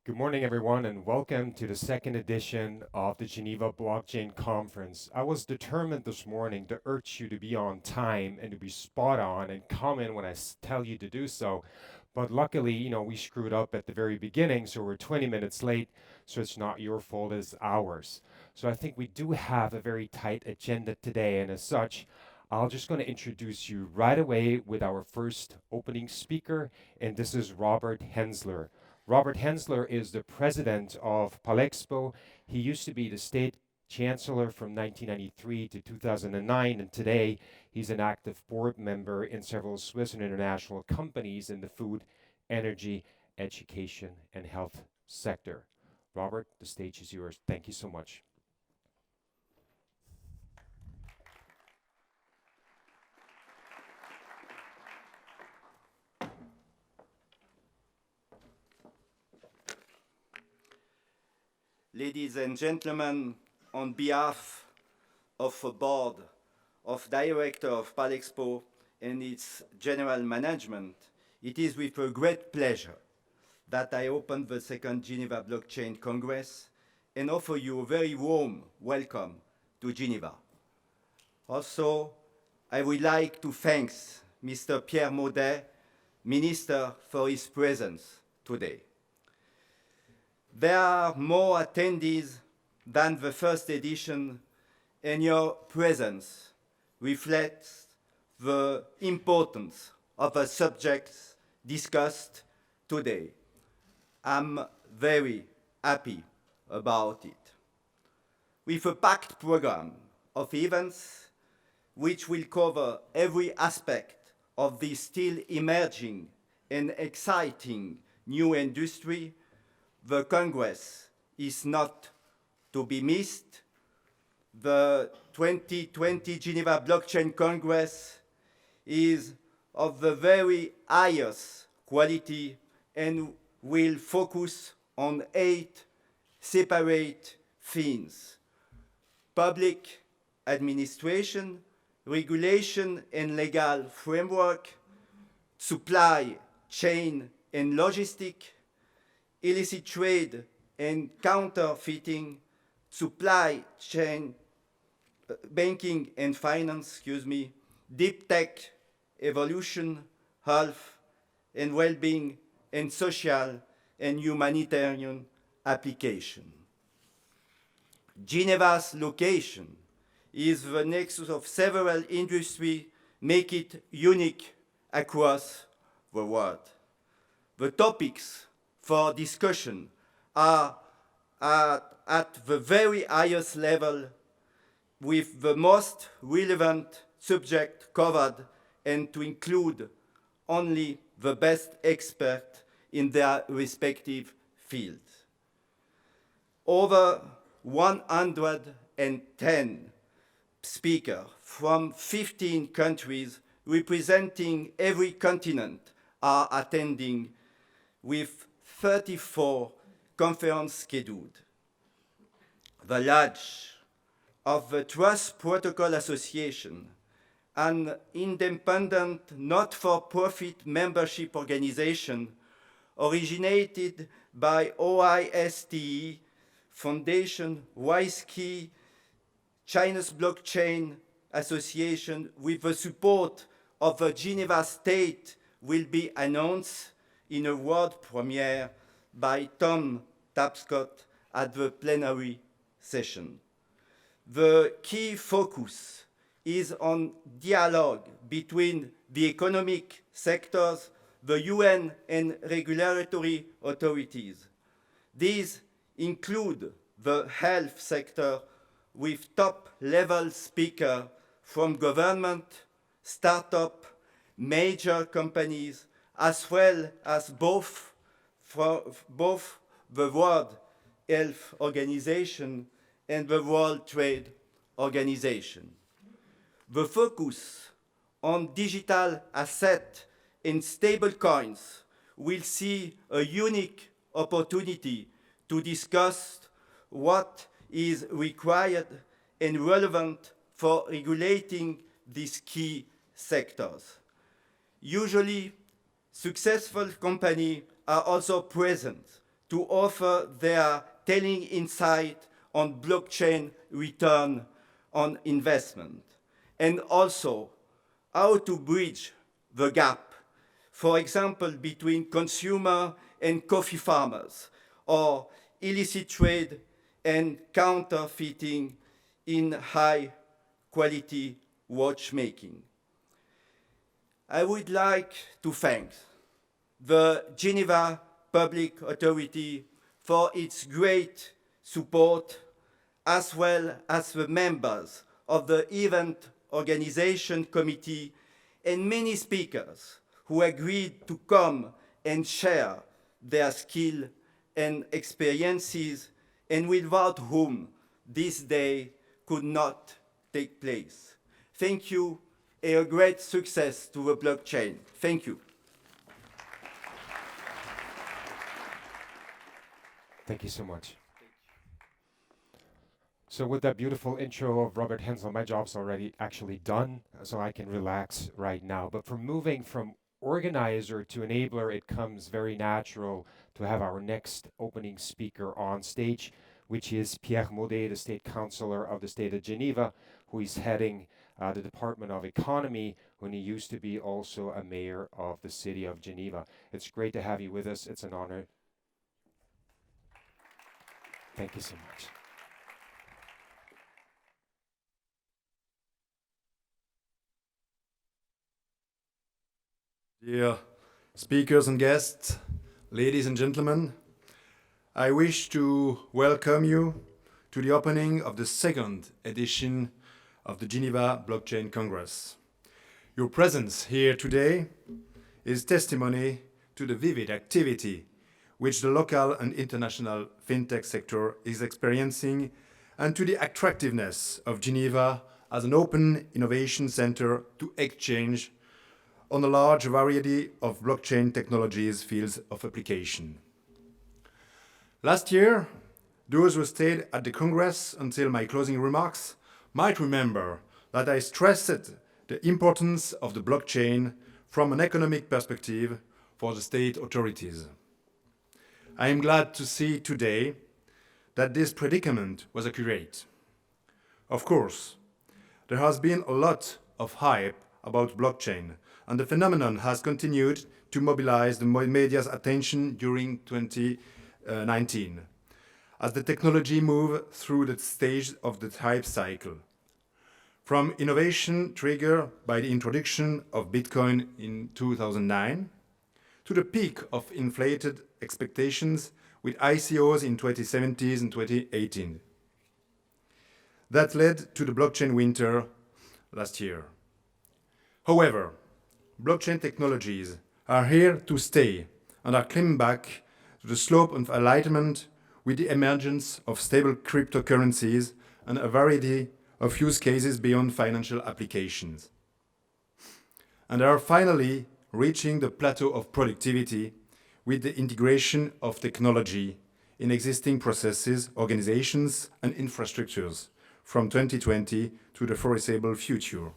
Good morning, everyone, and welcome to the second edition of the Geneva Blockchain Conference. I was determined this morning to urge you to be on time and to be spot on and come in when I tell you to do so. But luckily, we screwed up at the very beginning, so we're 20 minutes late, so it's not your fault, it's ours. So I think we do have a very tight agenda today, and as such, I'm just going to introduce you right away with our first opening speaker, and this is Robert Hensler. Robert Hensler is the president of Palexpo. He used to be the state chancellor from 1993 to 2009, and today he's an active board member in several Swiss and international companies in the food, energy, education, and health sector. Robert, the stage is yours. Thank you so much. Ladies and gentlemen, on behalf of the board of director of Palexpo and its general management, it is with a great pleasure that I open the second Geneva Blockchain Congress and offer you a very warm welcome to Geneva. Also, I would like to thank Mr. Pierre Maudet, Minister, for his presence today. There are more attendees than the first edition, and your presence reflects the importance of the subjects discussed today. I'm very happy about it. With a packed program of events which will cover every aspect of this still emerging and exciting new industry, the Congress is not to be missed. The 2020 Geneva Blockchain Congress is of the very highest quality and will focus on 8 separate themes: public administration, regulation and legal framework, supply chain and logistics, illicit trade and counterfeiting, supply chain, banking and finance, deep tech, evolution, health and well-being, and social and humanitarian application. Geneva's location is the nexus of several industries, make it unique across the world. The topics for discussion are at the very highest level, with the most relevant subject covered and to include only the best experts in their respective fields. Over 110 speakers from 15 countries representing every continent are attending, with 34 conferences scheduled. The Lodge of the Trust Protocol Association, an independent, not-for-profit membership organization originated by OISTE Foundation, WISEKey, China's Blockchain Association, with the support of the Geneva State, will be announced in a world premiere by Tom Tapscott at the plenary session. The key focus is on dialogue between the economic sectors, the UN and regulatory authorities. These include the health sector, with top-level speakers from government, startup, major companies, as well as both the World Health Organization and the World Trade Organization. The focus on digital assets and stablecoins will see a unique opportunity to discuss what is required and relevant for regulating these key sectors. Usually, successful companies are also present to offer their telling insight on blockchain return on investment, and also how to bridge the gap, for example, between consumer and coffee farmers, or illicit trade and counterfeiting in high quality watchmaking. I would like to thank the Geneva Public Authority for its great support, as well as the members of the event organization committee and many speakers who agreed to come and share their skill and experiences, and without whom this day could not take place. Thank you, and a great success to the blockchain. Thank you. Thank you so much. So with that beautiful intro of Robert Hensler, my job's already actually done, so I can relax right now. But from moving from organizer to enabler, it comes very natural to have our next opening speaker on stage, which is Pierre Maudet, the state councillor of the state of Geneva, who is heading the Department of Economy, when he used to be also a mayor of the city of Geneva. It's great to have you with us. It's an honor. Thank you so much. Dear speakers and guests, ladies and gentlemen, I wish to welcome you to the opening of the second edition of the Geneva Blockchain Congress. Your presence here today is testimony to the vivid activity which the local and international fintech sector is experiencing, and to the attractiveness of Geneva as an open innovation center to exchange on a large variety of blockchain technologies fields of application. Last year, those who stayed at the Congress until my closing remarks might remember that I stressed the importance of the blockchain from an economic perspective for the state authorities. I am glad to see today that this predicament was accurate. Of course, there has been a lot of hype about blockchain, and the phenomenon has continued to mobilize the media's attention during 2019, as the technology moved through the stage of the hype cycle. From innovation triggered by the introduction of Bitcoin in 2009, to the peak of inflated expectations with ICOs in 2017 and 2018. That led to the blockchain winter last year. However, blockchain technologies are here to stay and are climbing back to the slope of enlightenment with the emergence of stable cryptocurrencies and a variety of use cases beyond financial applications. And are finally reaching the plateau of productivity with the integration of technology in existing processes, organizations, and infrastructures from 2020 to the foreseeable future.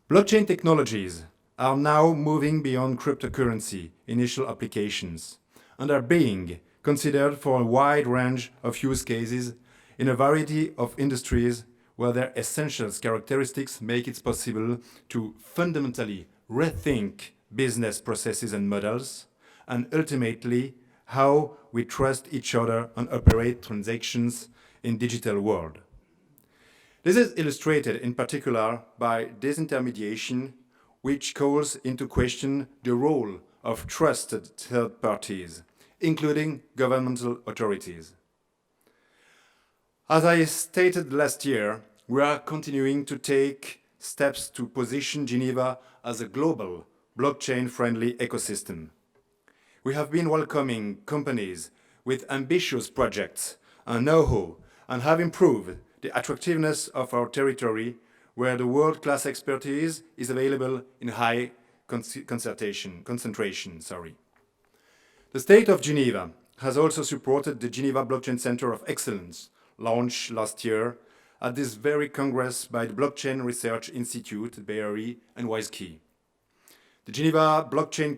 Blockchain technologies are now moving beyond cryptocurrency initial applications and are being considered for a wide range of use cases in a variety of industries where their essential characteristics make it possible to fundamentally rethink business processes and models, and ultimately how we trust each other and operate transactions in digital world. This is illustrated in particular by disintermediation, which calls into question the role of trusted third parties, including governmental authorities. As I stated last year, we are continuing to take steps to position Geneva as a global, blockchain-friendly ecosystem. We have been welcoming companies with ambitious projects and know-how, and have improved the attractiveness of our territory, where the world-class expertise is available in high concentration. The State of Geneva has also supported the Geneva Blockchain Center of Excellence, launched last year at this very Congress by the Blockchain Research Institute, BRE, and WiseKey. The Geneva Blockchain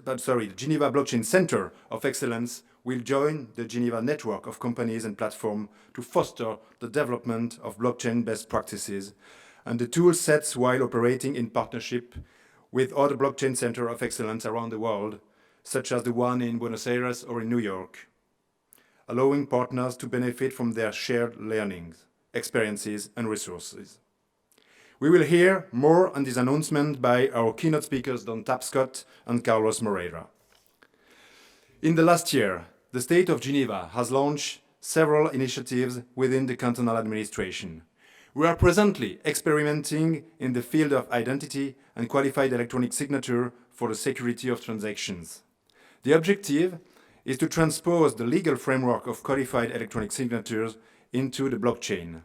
the Geneva Blockchain Center of Excellence will join the Geneva network of companies and platforms to foster the development of blockchain best practices and the tool sets while operating in partnership with other blockchain centers of excellence around the world, such as the one in Buenos Aires or in New York, allowing partners to benefit from their shared learnings, experiences, and resources. We will hear more on this announcement by our keynote speakers Don Tapscott and Carlos Moreira. In the last year, the State of Geneva has launched several initiatives within the cantonal administration. We are presently experimenting in the field of identity and qualified electronic signature for the security of transactions. The objective is to transpose the legal framework of qualified electronic signatures into the blockchain.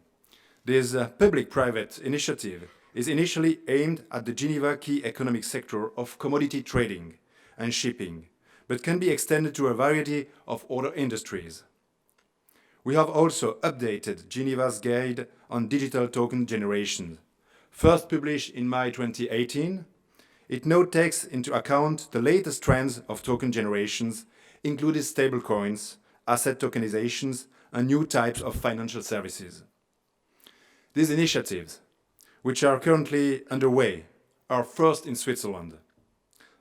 This public-private initiative is initially aimed at the Geneva key economic sector of commodity trading and shipping, but can be extended to a variety of other industries. We have also updated Geneva's guide on digital token generation. First published in May 2018, it now takes into account the latest trends of token generations, including stablecoins, asset tokenizations, and new types of financial services. These initiatives, which are currently underway, are first in Switzerland.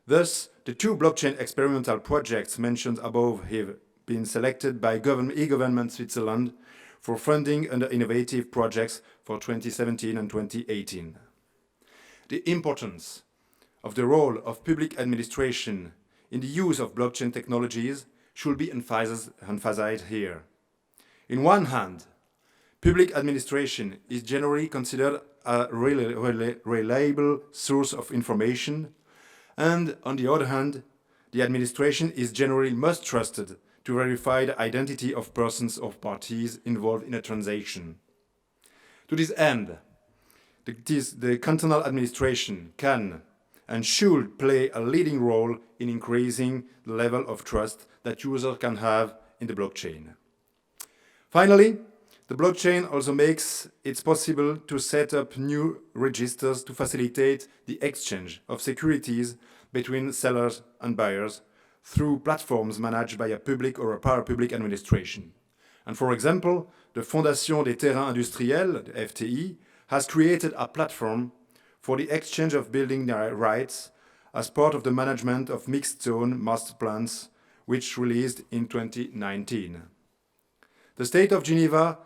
Thus, the two blockchain experimental projects mentioned above have been selected by e-Government Switzerland for funding under innovative projects for 2017 and 2018. The importance of the role of public administration in the use of blockchain technologies should be emphasized here. In one hand, public administration is generally considered a reliable source of information, and on the other hand, the administration is generally most trusted to verify the identity of persons or parties involved in a transaction. To this end, the cantonal administration can and should play a leading role in increasing the level of trust that users can have in the blockchain. Finally, the blockchain also makes it possible to set up new registers to facilitate the exchange of securities between sellers and buyers through platforms managed by a public or a parapublic administration. And for example, the Fondation des Terrains Industriels, the FTI, has created a platform for the exchange of building rights as part of the management of mixed-zone master plans, which released in 2019. The State of Geneva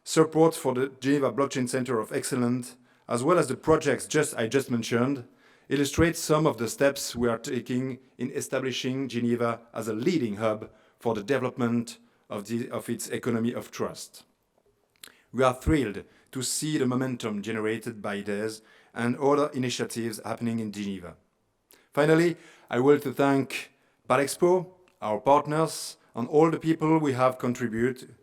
support for the Geneva Blockchain Center of Excellence, as well as the projects I just mentioned, illustrates some of the steps we are taking in establishing Geneva as a leading hub for the development of its economy of trust. We are thrilled to see the momentum generated by this and other initiatives happening in Geneva. Finally, I want to thank Palexpo, our partners, and all the people who have contributed,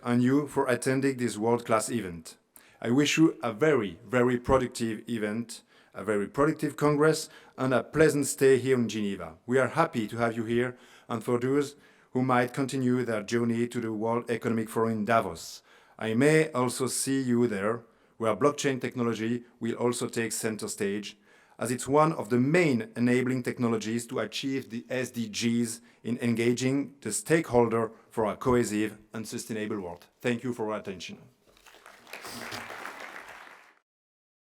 and you for attending this world-class event. I wish you a very, very productive event, a very productive Congress, and a pleasant stay here in Geneva. We are happy to have you here, and for those who might continue their journey to the World Economic Forum in Davos, I may also see you there, where blockchain technology will also take center stage, as it's one of the main enabling technologies to achieve the SDGs in engaging the stakeholder for a cohesive and sustainable world. Thank you for your attention.